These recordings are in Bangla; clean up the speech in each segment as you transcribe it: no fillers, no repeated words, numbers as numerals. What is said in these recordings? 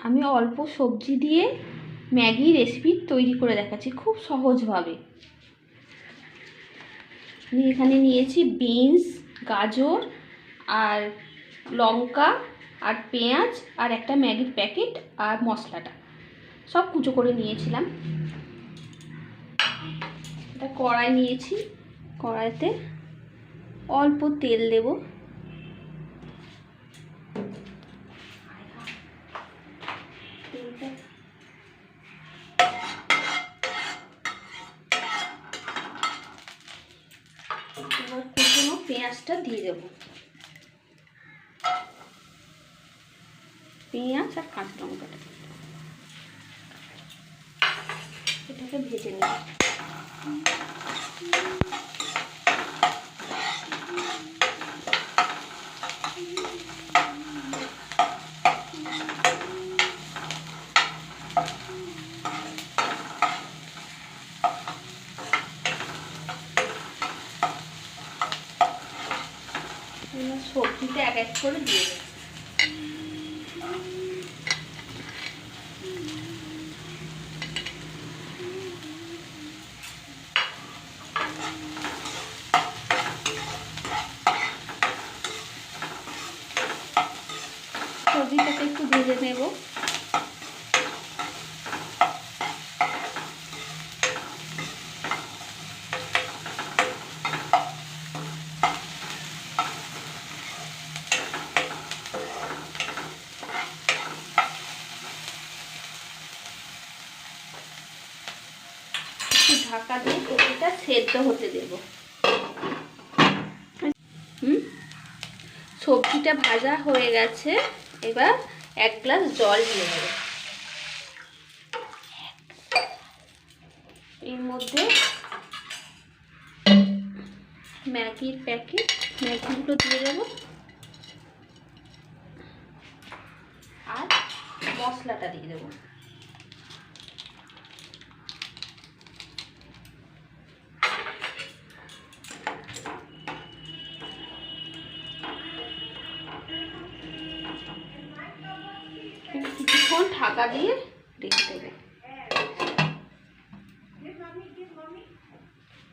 আমি অল্প সবজি দিয়ে ম্যাগি রেসিপি তৈরি করে দেখাচ্ছি খুব সহজভাবে। আমি এখানে নিয়েছি বিনস, গাজর আর লঙ্কা আর পেঁয়াজ আর একটা ম্যাগির প্যাকেট আর মশলাটা সব কুচো করে নিয়েছিলাম। একটা কড়াই নিয়েছি, কড়াইতে অল্প তেল দেব। এবার কুচনো পেঁয়াজটা দিয়ে দেব, পেঁয়াজ আর কাঁচা লঙ্কাটা এটাকে ভেজে নেব। সবজিটা এক এক করে দিয়ে দেব। সবজিটাকে একটু ভেজে নেব। ঢাকা দিয়ে সবজিটা সেদ্ধ হতে দেব। সবজিটা ভাজা হয়ে গেছে, এবার 1 গ্লাস জল দিয়ে দেব। এর মধ্যে ম্যাগির প্যাকেট, ম্যাগিগুলো দিয়ে দেব আর মশলাটা দিয়ে দেব। কিছুক্ষণ ঢাকা দিয়ে রেখে দেবে।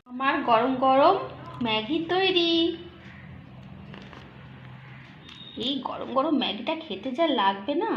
আমার গরম গরম ম্যাগি তৈরি। এই গরম গরম ম্যাগিটা খেতে যা লাগবে না।